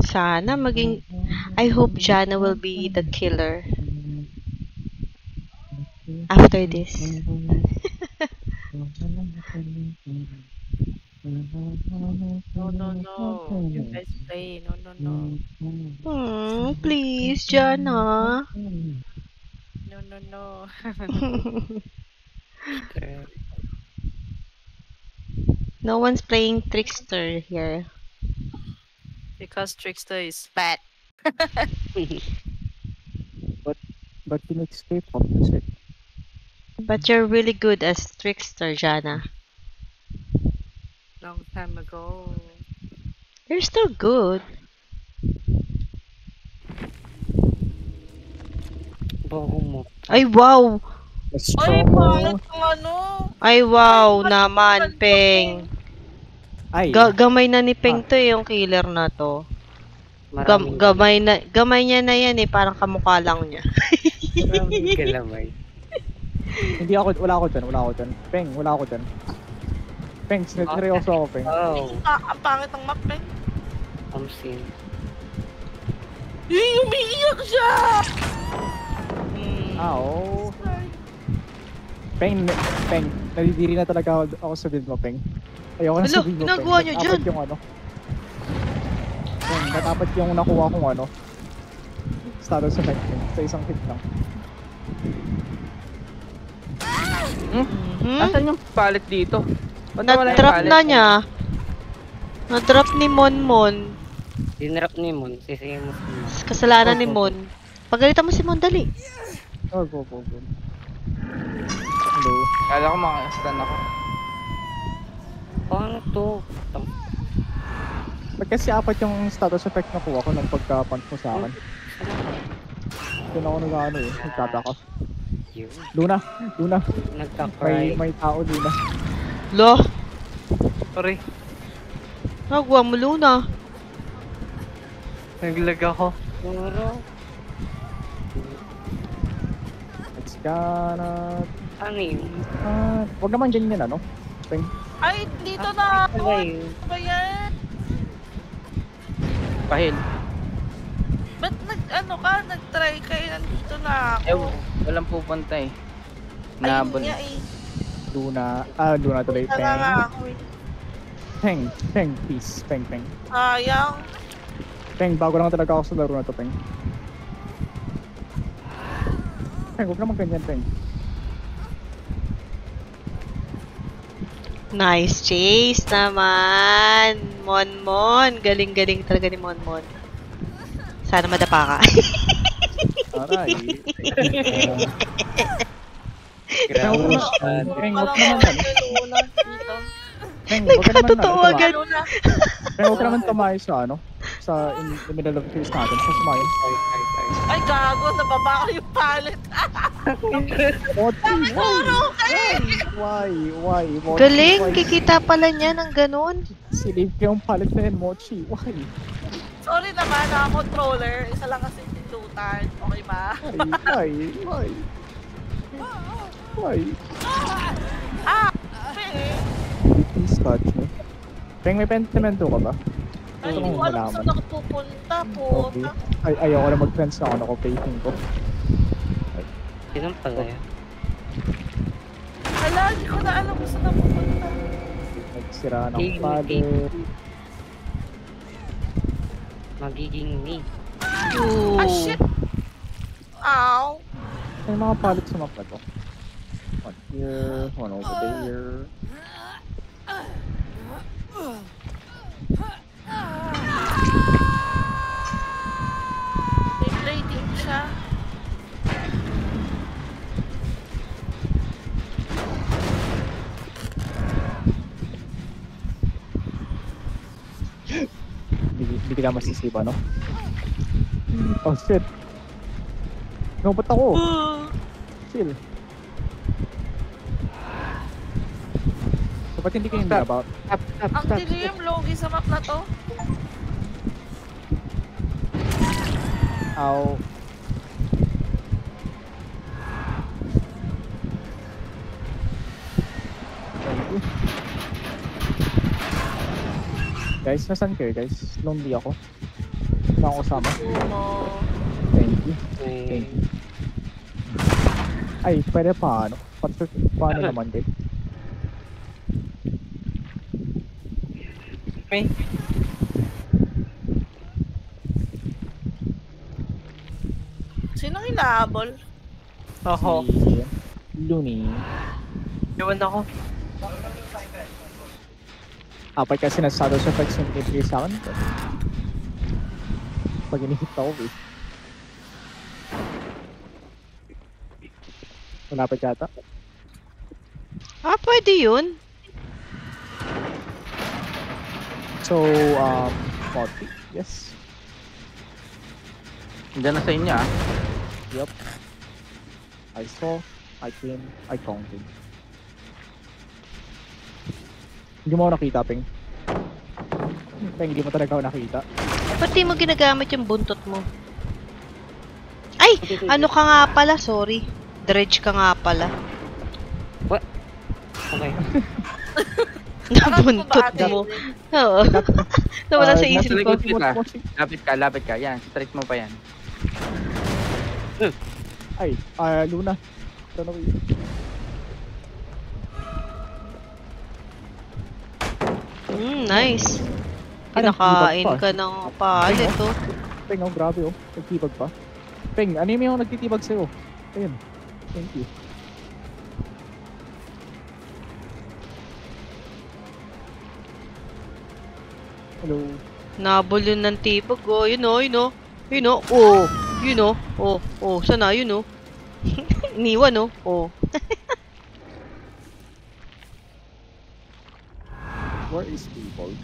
Sana maging... I hope Jana will be the killer after this. No, no, no. You guys play. No, no, no. Please, Jana. No, no, no. No one's playing trickster here. Because Trickster is bad. But you escape from this. But you're really good as trickster, Jana. Long time ago. You're still good. Bago mo. Ay, wow! Ay, bakit ang ano? Ay, wow Ay, naman, bakit Peng. Ay. Gamay na ni Peng to yung killer na to. Maraming Gamay niya na yan eh, parang kamukha lang niya. Maraming galamay. Hindi ako, wala ako dyan. Peng, wala ako dyan. Peng, seryoso ako, Peng. Oh, Ang pangit ng map, eh. I'm seeing. Umiiyak siya! Oo. Peng, nadidiri na talaga ako sa build mo, Peng. Ayoko na sa build mo, Peng. Ginagawa niyo dyan? Yung ano. Peng, matapat yung nakuha kong ano. Status effect, Peng. Sa isang hit lang. Asan yung pallet dito? Ba't wala yung Na-drop pallet? na niya. Na-drop ni Monmon. Dinrap ni Mon. Sisingin mo. Kasalanan ni Mon. Pagalitan mo si Mon, dali. Oh, go. Hello. Kala ko maka-stun ako. Paano to? Ba't kasi apat yung status effect na kuha ko nung pagka-punch mo sa akin? Doon ako nag-ano eh, nagtataka. Yun. Luna. Nagka-cry. May tao, Luna. Lo, Sorry. nagawa mo Luna. Naglag ako. Puro. Let's gonna... Ano yun? Wag naman ganyan ano? Peng. Ay, dito na ako. Wala yun. Ano ba yan? Pahil. Ba't nag-try kayo? Nandito na ako. Walang pupunta eh. Ayun Nabon. nga eh. Luna tuloy. Punta na nga ako eh. Peng, please. Peng. Sayang. Peng, bago lang talaga ako sa laro na to, Peng. Peng, huwag naman ganyan, Peng. Nice chase naman. Monmon. Galing-galing talaga ni Monmon. Sana madapa ka. Aray. Grabe. Peng, Alam huwag ko naman na ano. Luna dito. Peng, huwag ka naman Nagkatotoo ano, agad. Luna. Peng, huwag ka naman tumayo sa ano. Sa in the middle of the face natin. Sa sumayo. Ay, gago. Nababa ko yung pallet. Mochi, Puro kayo! why? Mochi, Galing, why? kikita pala niya ng ganun. Sinave ko yung pallet na yun, Mochi. Why? Sorry naman, controller. Isa lang kasi pindutan. Okay ba? Why? Ah! Peng! Please touch me. Peng, may pentimento ka ba? Ay, Gusto hindi kong ko alam malaman. saan ako pupunta po. Okay. Ayoko na mag-friends na ako facing ko. Sinong pala yan? Hala, hindi ko na alam kung saan ako pupunta. Nagsira ng Game. pallet. Magiging me. Ooh. Ah, shit! Ow! May mga pallet sa map na to. One here, one over there. May plating siya. Hindi kita masisiba, no? Oh shit! No, ba't ako? Chill. So, ba't hindi kayo about? Ang dilim, logi sa map na to. Ow. Thank you. Guys, nasan kayo guys? Lonely ako. Wala akong kasama. Sumo. Thank you. Thank you. Ay, pwede paano? Paano naman guys? May. Sinong inahabol? Ako. Si Looney. Iwan ako. Apat kasi nasado sa flex yung play sa akin. Pag inihit ako eh. Malapit yata. Ah, pwede yun. So, 40. Yes. Diyan na sa inyo ah. Yup. I saw, I came, I counted. Hindi mo ako nakita, Ping. Ping, hindi mo talaga ako nakita. Ba't di mo ginagamit yung buntot mo? Ay! Ano ka nga pala? Sorry. Dredge ka nga pala. Okay. Nabuntot mo. Oo. Nawala sa isip ko. Lapit ka. Yan, straight mo pa yan. Ay, Luna. Tanong yun. Nice. Ay, Kinakain nagtitibag pa. ka ng palit, oh. Ping, oh, grabe oh. Nagtitibag pa. Ping, ano yung nagtitibag sa'yo? Ayun. Thank you. Hello. Nabol yun ng tibag, oh. Yun, oh. Yun, oh. Yun, oh. Oh. Yun, oh. Oh. Oh. Sana, yun, oh. Iniwan, oh. Oh. Where is people?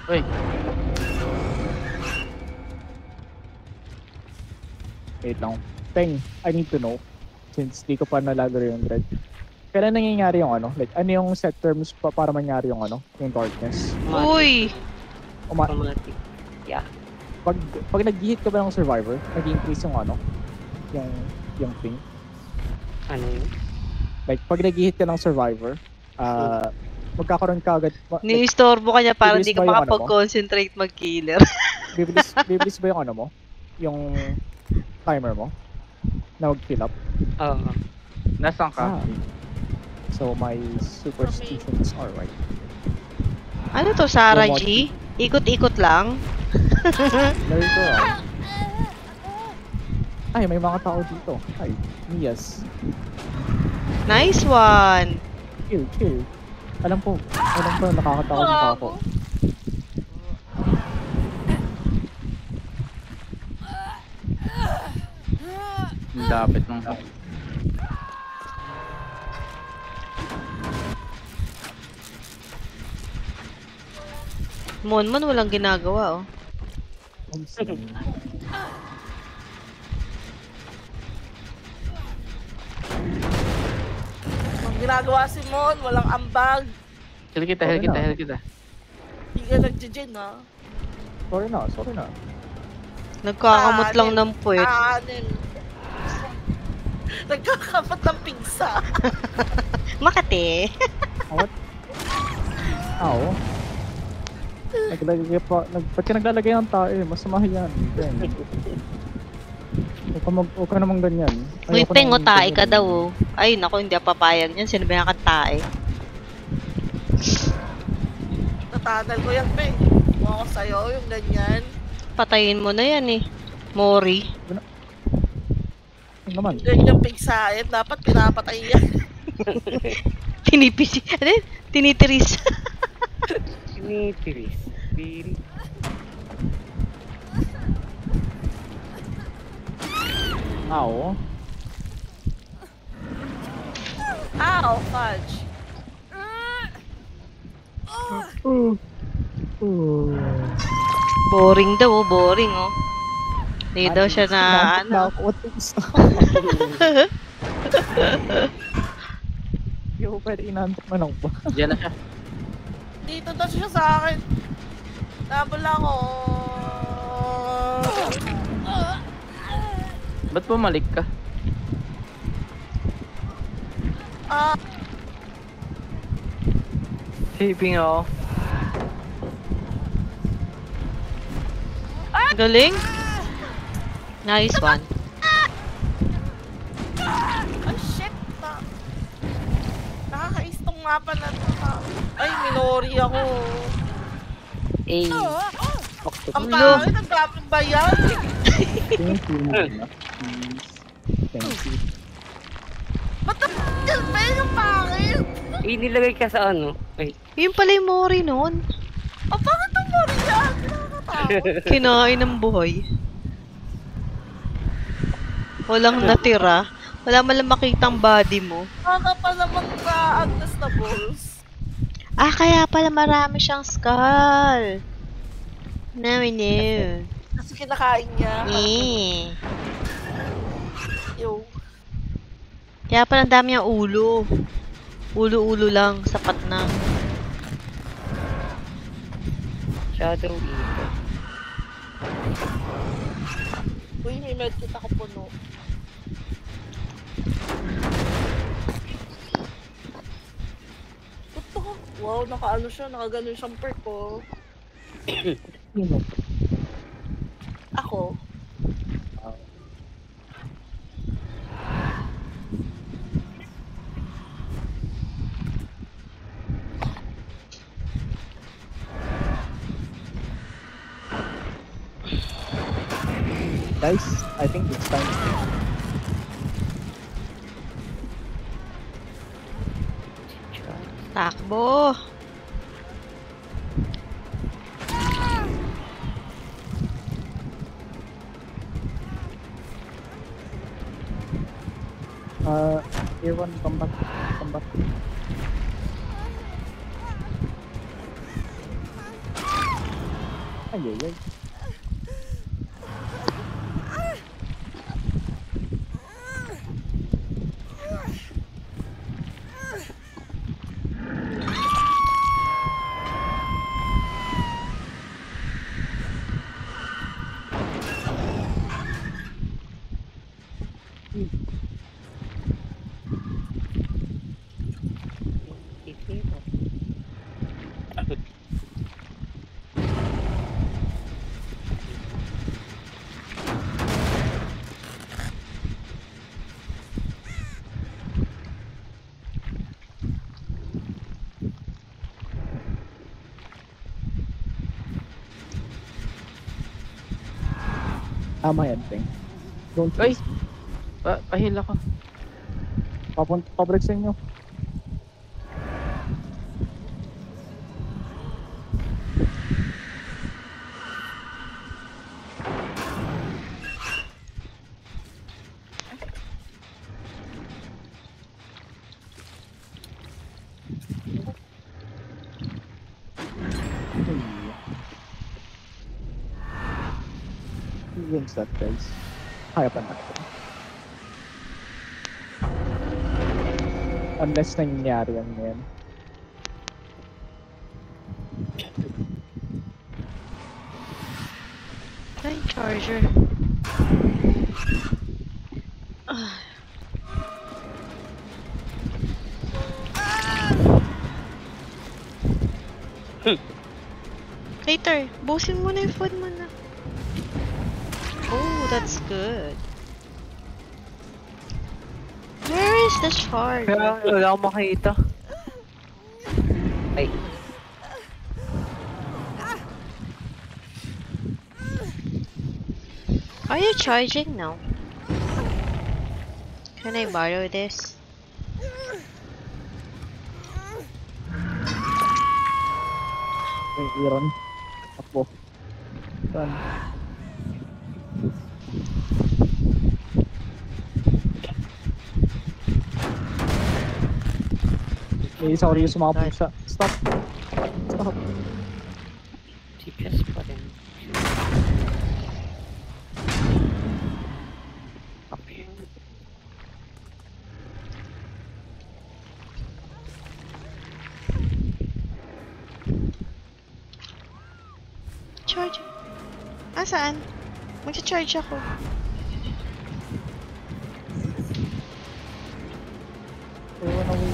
Uy, Wait lang. Peng, I need to know. Since di ko pa nalalaro yung Dread. Kailan nangyayari yung ano? Like, ano yung set terms pa para mangyari yung ano? Yung darkness? Uy! Automatic. Yeah. Pag nag-hit ka ba ng survivor, nag-increase yung ano? Yung thing. Ano yun? Like, pag nag-hit ka ng survivor, magkakaroon ka agad. Ni-istorbo ka niya para bibilis di ka ba yung ano mo? makapag-concentrate mag-killer. bibilis ba yung ano mo? Yung timer mo? Na mag-fill up? Oo. Nasaan ka? So, my superstitions are right. Ano to, Sarah G? Ikot-ikot lang? There you go. Ay, may mga tao dito. Ay, Mias. Nice one! Chill. Alam ko, nakakatakot pa ako. Ang lapit ng Monmon walang ginagawa, oh. Ang ginagawa si Mon, walang ambag. Heal kita. Hindi ka nag-gin, ha? Sorry na. Nagkakamot lang ng puwet. Kanin. Nagkakapat ng pigsa. Makate! What? Oo. Ba't ka naglalagay ng tae? Masama yan. Huwag ka namang ganyan. Uy, Ayoko Peng, nang o tae ka ganyan. daw, oh. Ay, naku, hindi ako papayag yan. Sino ba yung tae? Tatanal ko yan, Peng. Kung ako sa'yo, yung ganyan. Patayin mo na yan, eh. Mori. Ano naman? Ganyang pigsain, dapat pinapatay yan. Tinipisi. Ano yun? Tinitiris. Tinitiris. Oo. Ow, fudge. Boring daw, oh. Boring, oh. Hindi daw siya na, ano. What is Yo, pwede inantok na lang ba? Diyan na siya. Dito daw siya sa akin. Double ako. Ba't bumalik ka? Saving ako. Galing. Nice one. Ay, shit. Nakakais tong mapa na to. Ay, minori ako. Eh, Ang octopus. pangit, ang daming bayan. Thank you muna. Please. Thank you. Ba't ang ba yung pangit? Eh, nilagay ka sa ano? Ay, Yun pala yung Mori noon. Ang pangit ang mori yan. Nakakatakot. Kinain ng buhay. Walang natira. Wala man lang makitang body mo. Baka pa naman ka Agnes na balls. Ah, kaya pala marami siyang skull. Now we know. Kasi kinakain niya. Eh. Yo. Kaya pala ang dami ang ulo. Ulo-ulo lang. Sapat na. shadow eater. Uy, may medkit ako puno. Ito ko. Wow, nakaano siya. Nakaganon siyang perk ko. Sino? Ako. Guys, I think it's time. Takbo. Tier 1 combat. Ay, ay, ay. Tama yan, Peng. Don't Ay! chase. Pahila ko. Pabrik sa inyo. Wins that, guys. Kaya pa natin. Unless nangyayari yan ngayon. Ay, charger. Ah. Later, busin mo na yung food mo na. Oh, that's good. Where is the shard? Kaya wala akong makita. Ay, Are you charging now? Can I borrow this? Wait, Iron. Takbo. Run. May isa ko rin yung sumabog siya. Stop. Stop. CPS pa rin. Okay. Charge. Ah, saan? Magcha-charge ako. Ewan away.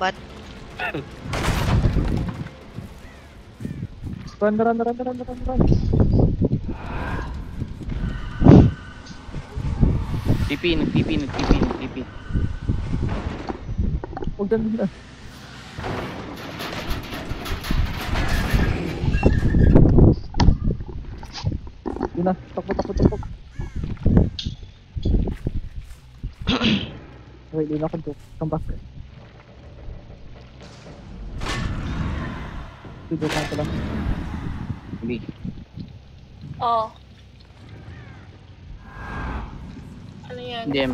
lombat. Run. Nag-TP. Huwag na. Yun na, takbo. Wait, yun ako to. Come back. Dito na pala. Hindi. Oh. Ano yan? DM.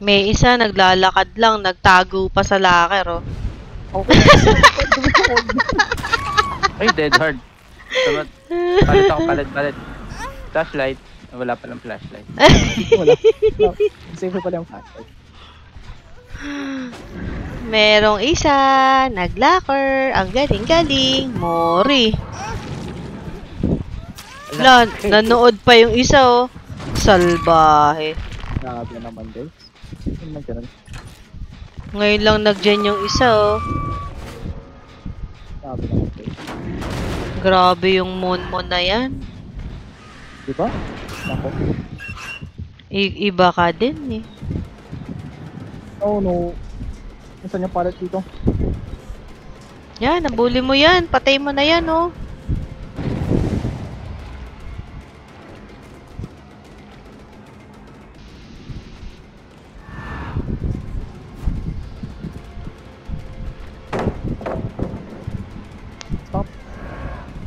May isa naglalakad lang, nagtago pa sa locker, oh. Okay. Ay, dead hard. Dapat, palit. Flashlight. Wala palang flashlight. Wala. Safe pala yung flashlight. Merong isa, naglocker, ang galing-galing, Mori. Nanood pa yung isa, oh. Salbahe. Grabe naman guys. Yun lang ganun. Ngayon lang nag-gen yung isa, oh. Grabe naman guys. Grabe yung moon na yan. Diba? Nako. Iba ka din, eh. Oh no. Nasaan yung pallet dito? Yan, nabuli mo yan. Patay mo na yan, oh. Stop.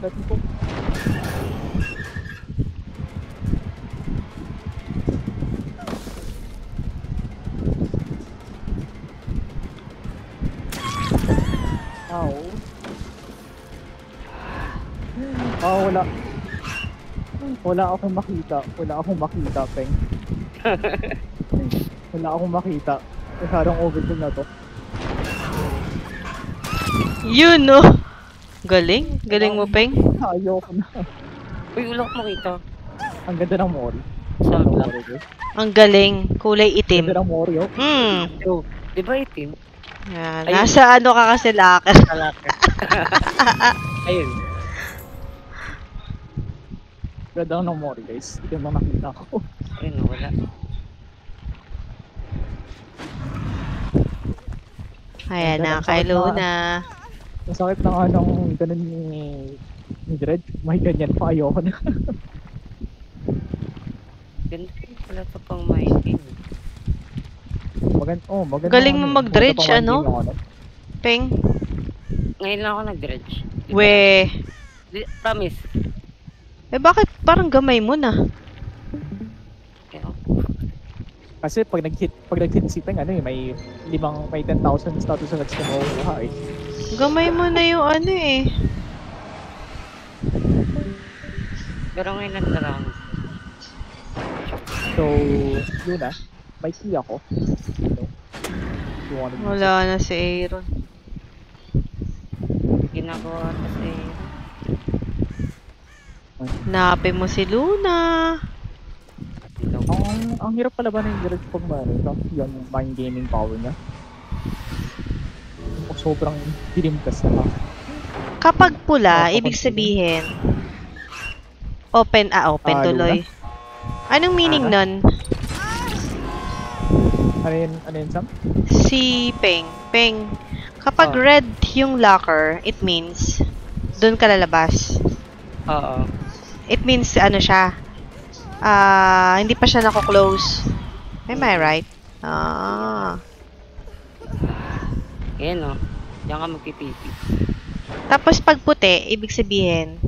Let me go. Ow. Wala. Wala akong makita, Peng. Wala akong makita. Masyadong overkill na to. Yun, no? Galing mo, Peng. Ayoko na. Uy, wala akong makita. Ang ganda ng mori. Saan Ang lang? mori, guys. Ang galing. Kulay Ang itim. ganda ng mori, oh. Oh, di ba itim? Yan. Ayun. Nasa ano ka kasi locker. Sa locker. Ayun. Ganda ng mori, guys. Hindi mo nakita ko. Ayun, wala. Ayan na, Ganda, kay sakit na. Luna. Ang sakit na nga nung ganun ni Dred. May ganyan pa, ayoko na. Ganda rin pala ito pang mining. Maganda. Galing mo mag-dredge, ano? Peng. Ngayon lang ako nag-dredge. We. Promise. Eh bakit parang gamay mo na? Kasi pag nag-hit si Peng, ano eh, may 10,000 status na ka makukuha eh. Gamay mo na yung ano eh. Pero ngayon nag-round. So, yun na. May key ako. So, you wanna use Wala na si Aaron. Ginagawa kasi. Nape mo si Luna. Ang hirap pala ba ng Dred pag yung mind gaming power niya? Sobrang dilim kasi na. Kapag pula, ibig sabihin open tuloy. Anong meaning nun? Ano yun, Sam? Si Peng. Kapag red yung locker, it means doon ka lalabas. Oo. It means ano siya? Hindi pa siya nako-close. Am I right? Ayan o. Diyan ka magpipipi. Tapos pag puti, ibig sabihin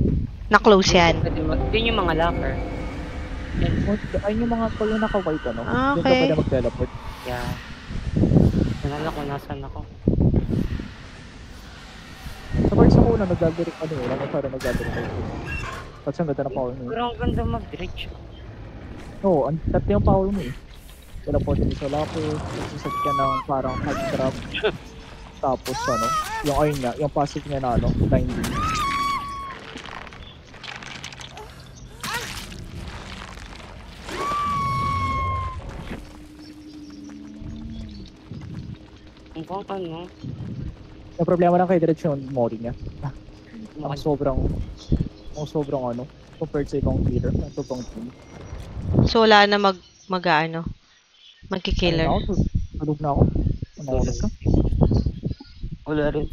na-close yan. Yun yung mga locker. Ayun yung mga pag yung naka-white ano. Doon ka Okay. pala mag-teleport. Yeah. Nalala ko, nasan ako. ako na nagdadiri ano eh. Lang masyado nagdadiri kayo. Kasi ang ganda na power mo eh. Pero ang ganda mag-dredge. Oo, ang tatlo yung power mo eh. Wala po din sa lapis, isasat ka ng parang hard trap. Tapos ano, yung ayun niya, yung passive niya na ano, blinding. Ang pang ano. Yung problema lang kay Dredge yung Mori niya. Ang sobrang ano, compared sa ibang killer, ang sobrang team. So, wala na mag-ano, magkikiller. Tulog na ako. Ano oras ka? Wala rin.